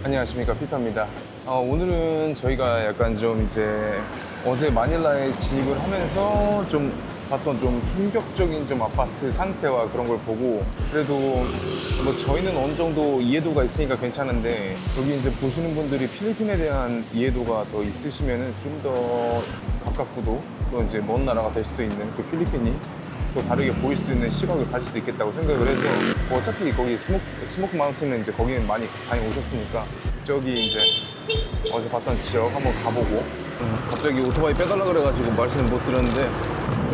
안녕하십니까, 피터입니다. 오늘은 저희가 약간 좀 이제 어제 마닐라에 진입을 하면서 좀 봤던 좀 충격적인 좀 아파트 상태와 그런 걸 보고, 그래도 뭐 저희는 어느 정도 이해도가 있으니까 괜찮은데, 여기 이제 보시는 분들이 필리핀에 대한 이해도가 더 있으시면은 좀 더 가깝고도 또 이제 먼 나라가 될 수 있는 그 필리핀이 또 다르게 보일 수 있는 시각을 가질 수 있겠다고 생각을 해서, 뭐 어차피 거기 스모크 마운틴은 이제 거기는 많이 다녀오셨으니까 저기 이제 어제 봤던 지역 한번 가보고, 갑자기 오토바이 빼달라 그래가지고 말씀을 못 드렸는데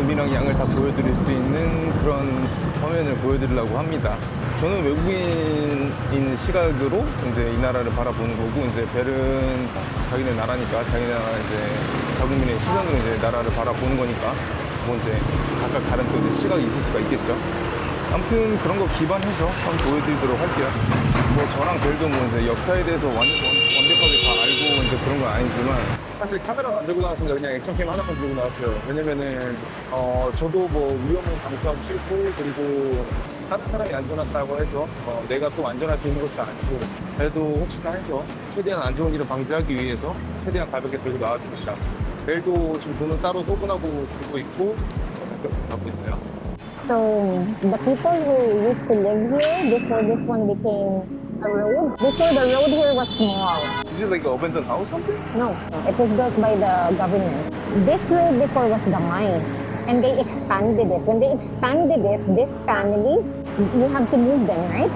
음이랑 양을 다 보여드릴 수 있는 그런 화면을 보여드리려고 합니다. 저는 외국인인 시각으로 이제 이 나라를 바라보는 거고, 이제 벨은 자기네 나라니까 자기네 나라 이제 자국민의 시선으로 이제 나라를 바라보는 거니까 뭐 이제 각각 다른 또 이제 시각이 있을 수가 있겠죠. 아무튼 그런 거 기반해서 한번 보여드리도록 할게요. 뭐 저랑 벨도 뭐 이제 역사에 대해서 완벽하게 다 알고 이제 그런 건 아니지만, 사실 카메라 안 들고 나왔습니다. 그냥 액션캠 하나만 들고 나왔어요. 왜냐면은 저도 뭐 위험은 감수하고 싫고, 그리고 다른 사람이 안전하다고 해서 내가 또 안전할 수 있는 것도 아니고, 그래도 혹시나 해서 최대한 안 좋은 일을 방지하기 위해서 최대한 가볍게 들고 나왔습니다. 벨도 지금 돈을 따로 소분하고 들고 있고 그렇게 하고 있어요. So the people who used to live here before this one became a road. Before the road here was small. is it like an abandoned house or something? No, it was built by the government. This road before was gamay, and they expanded it. When they expanded it, these families, you have to move them, right?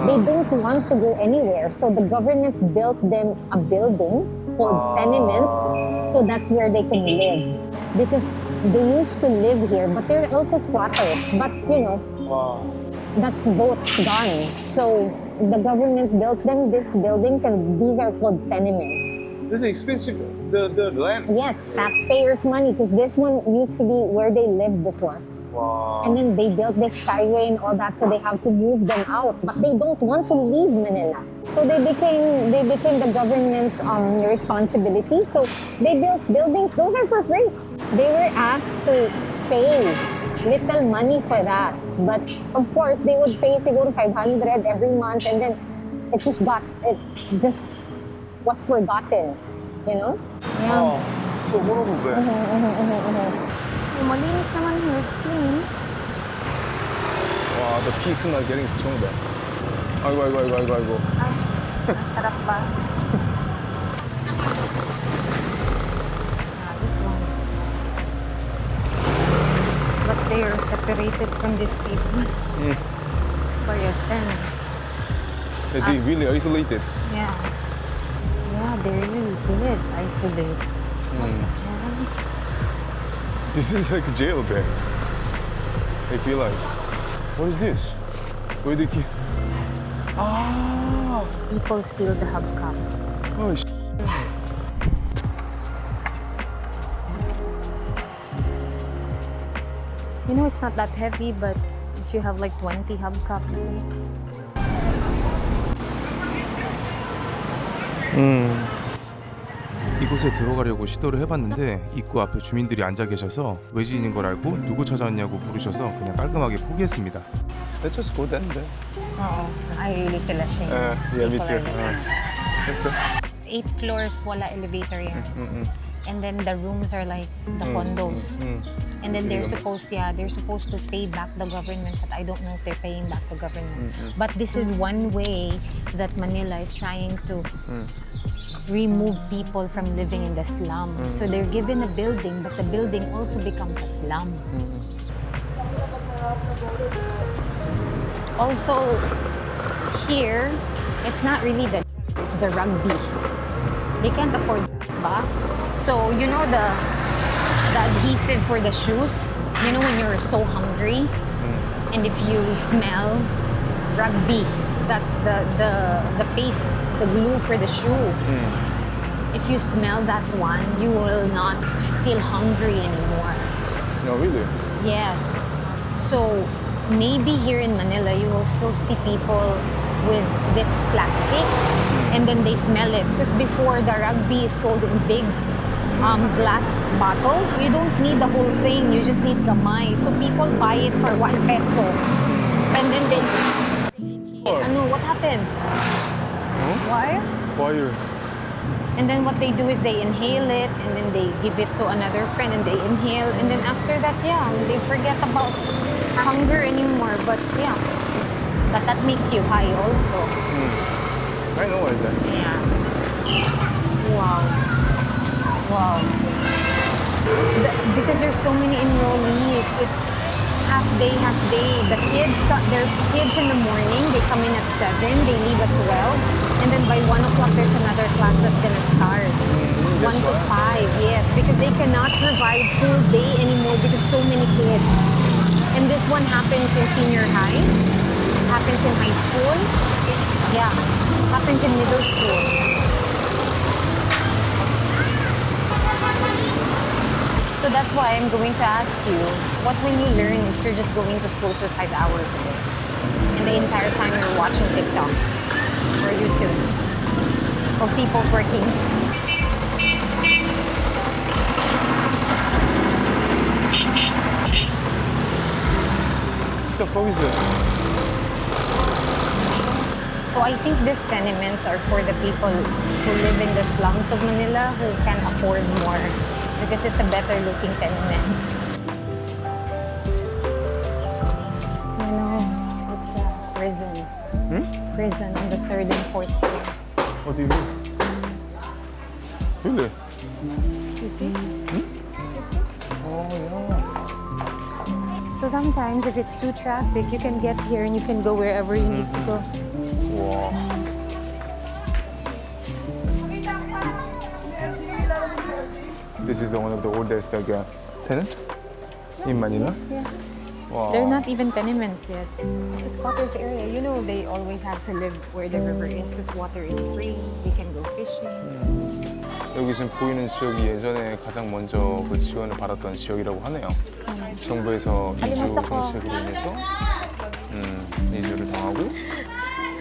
They don't want to go anywhere, so the government built them a building called tenements, so that's where they can live. Because they used to live here, but they're also squatters. But you know, 와, that's both gone. So the government built them these buildings, and these are called tenements. This is expensive, the land. Yes, taxpayers' money, because this one used to be where they lived before. Wow. And then they built this skyway and all that, so they have to move them out. But they don't want to leave Manila. So they became the government's responsibility. So they built buildings. Those are for free. They were asked to pay little money for that. But of course, they would pay siguro 500 every month, and then it just was forgotten. You know? Yeah. So horrible there. Malinis naman here. It's clean. Wow, the pea smell getting stronger. 아이고. Ay, sarap ba? This one. But they are separated from this people by a fence. They really isolated. Yeah. Yeah, they really did isolate. This is like a jail bed. I feel like. What is this? Where they keep? Ah! People steal the hubcaps. Oh, You know, it's not that heavy, but if you have like 20 hubcaps, 이곳에 들어가려고 시도를 해봤는데 입구 앞에 주민들이 앉아 계셔서 외지인인 걸 알고 누구 찾아왔냐고 물으셔서 그냥 깔끔하게 포기했습니다. let's just go then. oh, I really feel ashamed. Yeah, me People too. are like, Let's go. 8 floors, wala elevator yan. And then the rooms are like the condos. And then they're supposed to pay back the government, but I don't know if they're paying back the government. But this is one way that Manila is trying to remove people from living in the slum. So they're given a building, but the building also becomes a slum. Also, here, it's not really it's the rugby. They can't afford ba? So, you know the adhesive for the shoes? You know when you're so hungry? And if you smell rugby, that the paste, the glue for the shoe, if you smell that one, you will not feel hungry anymore. No, really? Yes. So maybe here in Manila, you will still see people with this plastic, and then they smell it. Because before, the rugby is sold in big glass bottles. You don't need the whole thing. You just need gamay. So people buy it for 1 peso. And then they... Ano, what happened? Huh? Why? Fire. And then what they do is they inhale it and then they give it to another friend and they inhale. And then after that, yeah, they forget about hunger anymore. But yeah, but that makes you high also. I know what is that. Yeah. Wow. Wow. Because there's so many enrollees. It's half day, half day. The kids, there's kids in the morning. They come in at 7. They leave at 12. And then by 1 o'clock, there's another class that's gonna start. 1 to 5, yes. Because they cannot provide full day anymore because so many kids. And this one happens in senior high. Happens in high school. Yeah. Happens in middle school. So that's why I'm going to ask you, what will you learn if you're just going to school for 5 hours a day? And the entire time you're watching TikTok or YouTube or people twerking. What the fuck is that? So I think these tenements are for the people who live in the slums of Manila who can afford more because it's a better looking tenement. You know, it's a prison. Prison on the 3rd and 4th floor. What do you mean? Really? You see? Oh, yeah. So sometimes if it's too traffic, you can get here and you can go wherever you need to go. Wow. This is one of the oldest tenant in Manila. Yeah. Wow. They're not even tenements yet. It's a squatters area. You know, they always have to live where the river is because water is free. They can go fishing. 여기 지금 보이는 지역이 예전에 가장 먼저 그 지원을 받았던 지역이라고 하네요. 정부에서 이주 정책으로 인해서 이주를 당하고.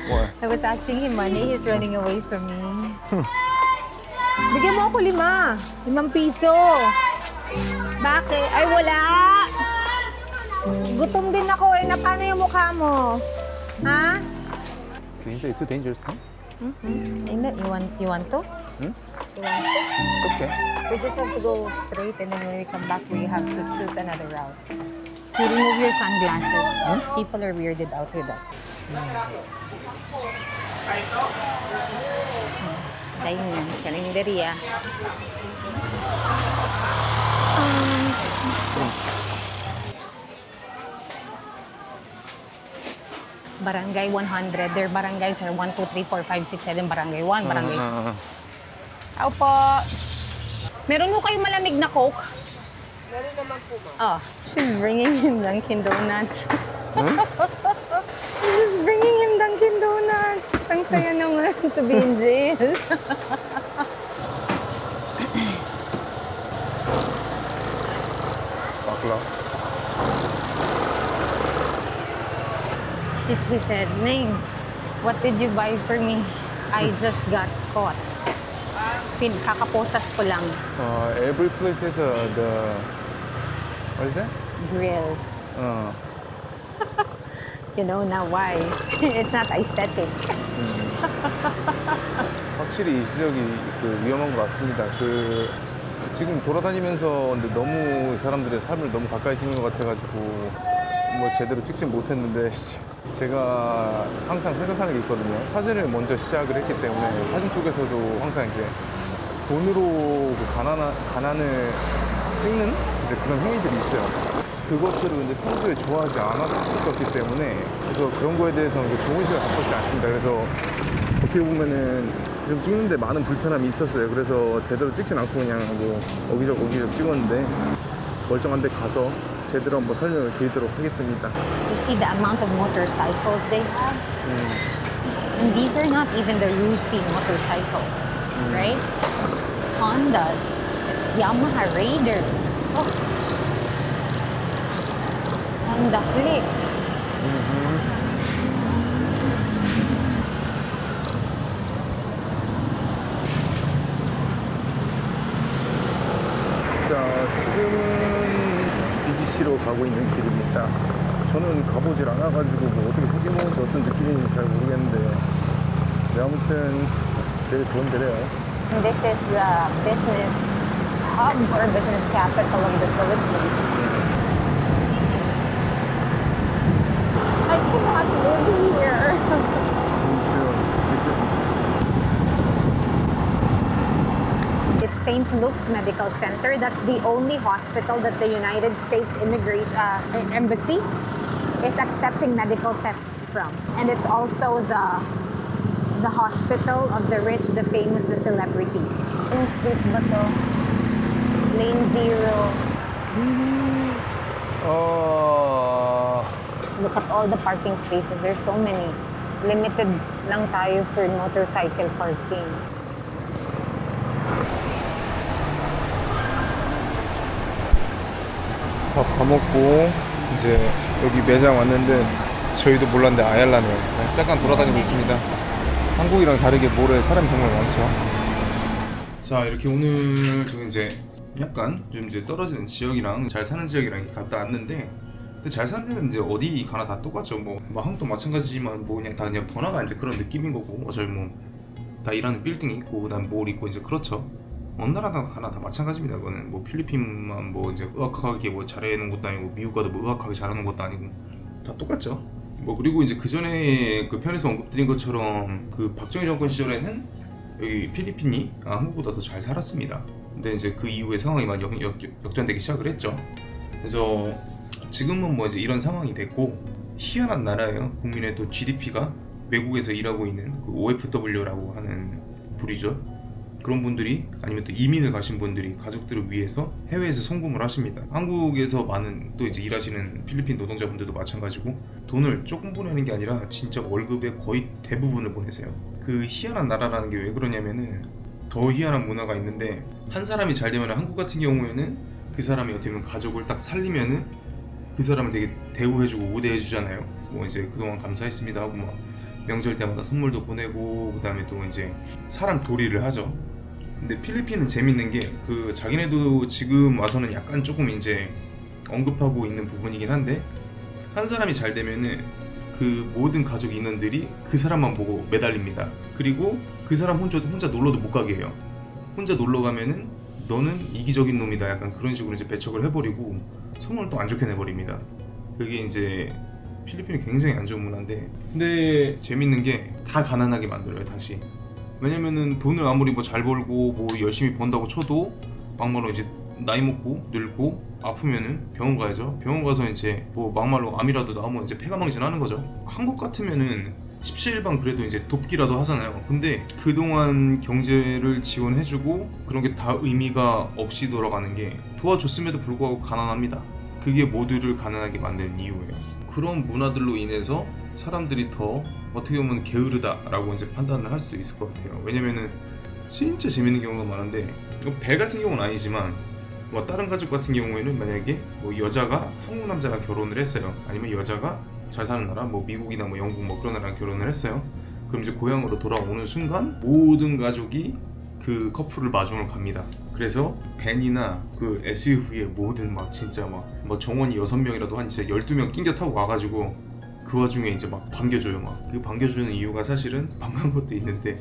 와, I was asking him money. He's running away from me. Bigyan mo ako 5. 5 piso. Bakit? Ay, wala. Gutom din ako eh. Na paano yung mukha mo? Ha? so inside too dangerous, huh? You want to? Hmm? You want to? Okay. We just have to go straight and then when we come back, we have to choose another route. You remove your sunglasses. People are weirded out with that. Ayun yan, karinderya. Barangay 100. Their barangays are 1, 2, 3, 4, 5, 6, 7. Barangay 1, barangay. Tao po. Meron ho kayong malamig na Coke? Meron naman po, ma'am. Oh, she's bringing him Dunkin' Donuts. She's bringing him Dunkin' Donuts. Ang saya naman to be in jail. Bakla. He said, Ning, what did you buy for me? I just got caught. Kakaposas ko lang. Every place has the what is that? Grill. You know now why. It's not aesthetic. 확실히 이 지역이 그 위험한 것 같습니다. 그 지금 돌아다니면서 근데 너무 이 사람들의 삶을 너무 가까이 찍는 것 같아가지고 뭐 제대로 찍진 못했는데 제가 항상 생각하는 게 있거든요. 사진을 먼저 시작을 했기 때문에 사진 쪽에서도 항상 이제 돈으로 그 가난을 찍는 이제 그런 행위들이 있어요. 그것들을 근데 평소에 좋아하지 않았었기 때문에 그래서 그런 거에 대해서는 좋은 시각 갖고 있지 않습니다. 그래서 어떻게 보면은 좀 찍는데 많은 불편함이 있었어요. 그래서 제대로 찍진 않고 그냥 뭐 어기저기 찍었는데 멀쩡한 데 가서 제대로 한번 설명을 드리도록 하겠습니다. You see the amount of motorcycles they have? And these are not even the Rusi motorcycles, right? Hondas. It's Yamaha Raiders. Oh. Honda Click. 자, 지금은 BGC로 가고 있는 길입니다. 저는 가보질 않아가지고 뭐 어떻게 생긴 건지 어떤 느낌인지 잘 모르겠는데 네, 아무튼 제일 좋은 데래요. This is the business hub or business capital of the Philippines. I cannot live here. It's St. Luke's Medical Center. That's the only hospital that the United States Embassy is accepting medical tests from. And it's also the hospital of the rich, the famous, the celebrities. Yung street ba to? Lane 0. Look at all the parking spaces. There's so many. Limited lang tayo for motorcycle parking. 밥 다 먹고 이제 여기 매장 왔는데 저희도 몰랐는데 아얄라네요. 잠깐 돌아다니고 있습니다. 한국이랑 다르게 모레 사람이 정말 많죠. 자, 이렇게 오늘 저기 이제 약간 좀 이제 떨어지는 지역이랑 잘 사는 지역이랑 이렇게 갔다 왔는데, 근데 잘 사는 데는 이제 어디 가나 다 똑같죠. 뭐 한국도 마찬가지지만 뭐 그냥 다 그냥 번화가 이제 그런 느낌인 거고, 어차피 뭐 다 일하는 빌딩이 있고 그다음 몰 있고 이제 그렇죠. 어느 나라나 가나 다 마찬가지입니다. 그거는 뭐 필리핀만 뭐 이제 의학하게 뭐 잘해놓은 것도 아니고 미국 가도 뭐 의학하게 잘하는 것도 아니고 다 똑같죠. 뭐 그리고 이제 그 전에 그 편에서 언급드린 것처럼 그 박정희 정권 시절에는 여기 필리핀이 한국보다 더 잘 살았습니다. 근데 이제 그 이후에 상황이 많이 역전되기 시작을 했죠. 그래서 지금은 뭐 이제 이런 상황이 됐고, 희한한 나라예요. 국민의 또 GDP가 외국에서 일하고 있는 그 OFW라고 하는 부류죠. 그런 분들이 아니면 또 이민을 가신 분들이 가족들을 위해서 해외에서 송금을 하십니다. 한국에서 많은 또 이제 일하시는 필리핀 노동자분들도 마찬가지고 돈을 조금 보내는 게 아니라 진짜 월급의 거의 대부분을 보내세요. 그 희한한 나라라는 게 왜 그러냐면은 더 희한한 문화가 있는데, 한 사람이 잘 되면 한국 같은 경우에는 그 사람이 어떻게 보면 가족을 딱 살리면은 그 사람을 되게 대우해주고 우대해주잖아요. 뭐 이제 그동안 감사했습니다 하고 막 명절 때마다 선물도 보내고 그다음에 또 이제 사람 도리를 하죠. 근데 필리핀은 재밌는 게 그 자기네도 지금 와서는 약간 조금 이제 언급하고 있는 부분이긴 한데, 한 사람이 잘 되면은 그 모든 가족 인원들이 그 사람만 보고 매달립니다. 그리고 그 사람 혼자 놀러도 못 가게 해요. 혼자 놀러 가면은 너는 이기적인 놈이다, 약간 그런 식으로 이제 배척을 해버리고 소문을 또 안 좋게 내버립니다. 그게 이제 필리핀이 굉장히 안 좋은 문화인데, 근데 재밌는 게 다 가난하게 만들어요 다시. 왜냐면은 돈을 아무리 뭐 잘 벌고 뭐 열심히 번다고 쳐도 막말로 이제 나이 먹고 늙고 아프면은 병원 가야죠. 병원 가서 이제 뭐 막말로 암이라도 나오면 이제 폐가망신하는 거죠. 한국 같으면은 17방 그래도 이제 돕기라도 하잖아요. 근데 그동안 경제를 지원해주고 그런 게 다 의미가 없이 돌아가는 게, 도와줬음에도 불구하고 가난합니다. 그게 모두를 가난하게 만드는 이유예요. 그런 문화들로 인해서 사람들이 더 어떻게 보면 게으르다라고 이제 판단을 할 수도 있을 것 같아요. 왜냐면은 진짜 재밌는 경우가 많은데, 배 같은 경우는 아니지만 뭐 다른 가족 같은 경우에는 만약에 뭐 여자가 한국 남자랑 결혼을 했어요. 아니면 여자가 잘 사는 나라 뭐 미국이나 뭐 영국 뭐 그런 나라랑 결혼을 했어요. 그럼 이제 고향으로 돌아오는 순간 모든 가족이 그 커플을 마중을 갑니다. 그래서 벤이나 그 SUV에 모든 막 진짜 막 뭐 정원이 6명이라도 한 진짜 12명 낑겨 타고 와가지고 그 와중에 이제 막 반겨줘요. 막 그 반겨주는 이유가 사실은 반가운 것도 있는데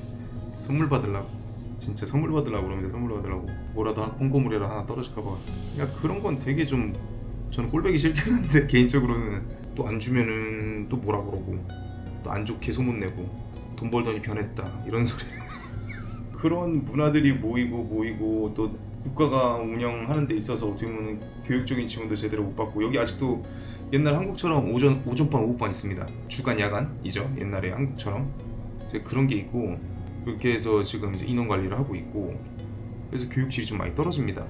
선물 받으려고, 진짜 선물 받으려고 그럽니다. 선물 받으려고 뭐라도 콩고물이라 하나 떨어질까봐. 야, 그런 건 되게 좀 저는 꼴보기 싫긴 한데, 개인적으로는 또 안 주면은 또 뭐라 그러고 또 안 좋게 소문내고 돈 벌더니 변했다 이런 소리. 그런 문화들이 모이고 또 국가가 운영하는 데 있어서 어떻게 보면 교육적인 지원도 제대로 못 받고, 여기 아직도 옛날 한국처럼 오전반 오후반 있습니다. 주간 야간이죠. 옛날에 한국처럼 이제 그런 게 있고, 그렇게 해서 지금 이제 인원 관리를 하고 있고, 그래서 교육질이 좀 많이 떨어집니다.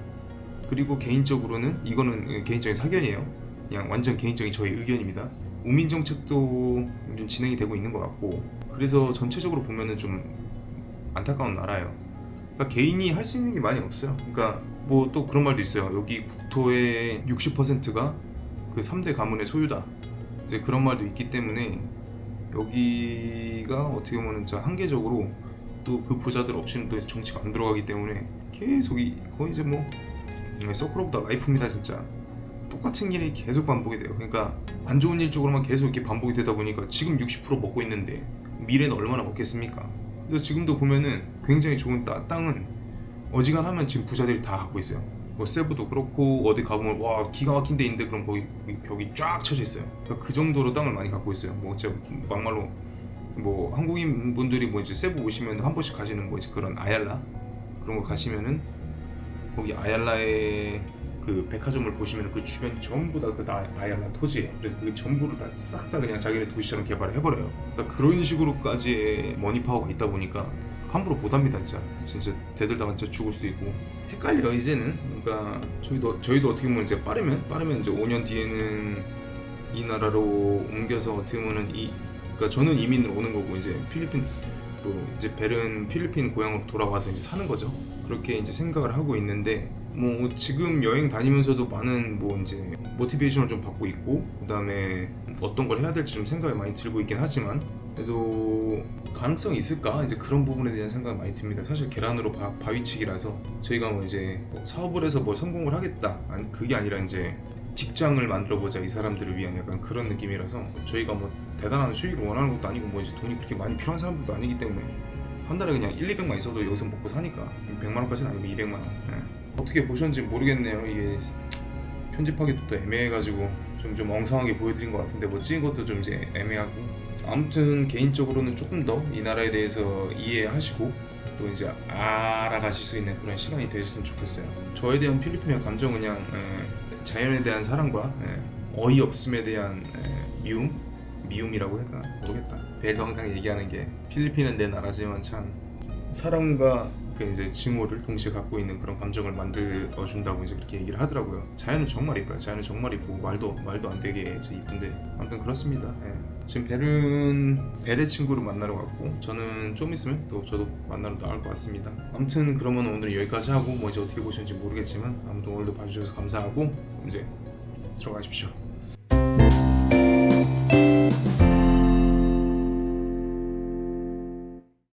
그리고 개인적으로는 이거는 개인적인 사견이에요. 그냥 완전 개인적인 저의 의견입니다. 우민 정책도 좀 진행이 되고 있는 것 같고, 그래서 전체적으로 보면은 좀 안타까운 나라예요. 그러니까 개인이 할 수 있는 게 많이 없어요. 그러니까 뭐 또 그런 말도 있어요. 여기 국토의 60%가 그 3대 가문의 소유다. 이제 그런 말도 있기 때문에 여기가 어떻게 보면 진짜 한계적으로 또 그 부자들 없이는 또 정치가 안 들어가기 때문에 계속 거의 이제 뭐 서클 오브 더 라이프입니다. 진짜 똑같은 일이 계속 반복이 돼요. 그러니까 안 좋은 일 쪽으로만 계속 이렇게 반복이 되다 보니까 지금 60% 먹고 있는데 미래는 얼마나 먹겠습니까? 그래서 지금도 보면은 굉장히 좋은 땅은 어지간하면 지금 부자들이 다 갖고 있어요. 뭐 세부도 그렇고 어디 가보면 와 기가 막힌 데 있는데 그럼 거기 벽이 쫙 쳐져 있어요. 그러니까 그 정도로 땅을 많이 갖고 있어요. 뭐 진짜 막말로 뭐 한국인 분들이 뭐 이제 세부 오시면 한 번씩 가시는 뭐 이제 그런 아얄라 그런 거 가시면은 거기 아얄라의 그 백화점을 보시면 그 주변이 전부 다 그 아얄라 토지예요. 그래서 그 전부를 다 싹 다 그냥 자기네 도시처럼 개발을 해버려요. 그러니까 그런 식으로까지의 머니 파워가 있다 보니까 함부로 못합니다. 진짜 대들다가 진짜 죽을 수도 있고 헷갈려 이제는. 그러니까 저희도 어떻게 보면 이제 빠르면 이제 5년 뒤에는 이 나라로 옮겨서 어떻게 보면은 그러니까 저는 이민으로 오는 거고 이제 필리핀 또 이제 벨은 필리핀 고향으로 돌아와서 이제 사는 거죠. 그렇게 이제 생각을 하고 있는데 뭐 지금 여행 다니면서도 많은 뭐 이제 모티베이션을 좀 받고 있고 그다음에 어떤 걸 해야 될지 좀 생각이 많이 들고 있긴 하지만 그래도 가능성이 있을까 이제 그런 부분에 대한 생각이 많이 듭니다. 사실 계란으로 바위치기라서 저희가 뭐 이제 사업을 해서 뭘 성공을 하겠다 아니 그게 아니라 이제 직장을 만들어보자 이 사람들을 위한 약간 그런 느낌이라서 저희가 뭐 대단한 수익을 원하는 것도 아니고 뭐 이제 돈이 그렇게 많이 필요한 사람들도 아니기 때문에 한 달에 그냥 1, 200만 있어도 여기서 먹고 사니까 100만 원까지는 아니고 200만 원. 어떻게 보셨는지 모르겠네요. 이게 편집하기도 또 애매해가지고 좀 엉성하게 보여드린 것 같은데 뭐 찍은 것도 좀 이제 애매하고 아무튼 개인적으로는 조금 더 이 나라에 대해서 이해하시고 또 이제 알아가실 수 있는 그런 시간이 되셨으면 좋겠어요. 저에 대한 필리핀의 감정은 그냥 자연에 대한 사랑과 어이없음에 대한 미움이라고 해야 되나 모르겠다. 벨도 항상 얘기하는 게 필리핀은 내 나라지만 참 사랑과 그 이제 증오를 동시에 갖고 있는 그런 감정을 만들어 준다고 이제 그렇게 얘기를 하더라고요. 자연은 정말 이뻐요. 자연은 정말 이쁘고 말도 안 되게 이쁜데 아무튼 그렇습니다. 지금 벨의 친구를 만나러 갔고 저는 좀 있으면 또 저도 만나러 나갈 것 같습니다. 아무튼 그러면 오늘 여기까지 하고 뭐 이제 어떻게 보시는지 모르겠지만 아무튼 오늘도 봐주셔서 감사하고 이제 들어가십시오.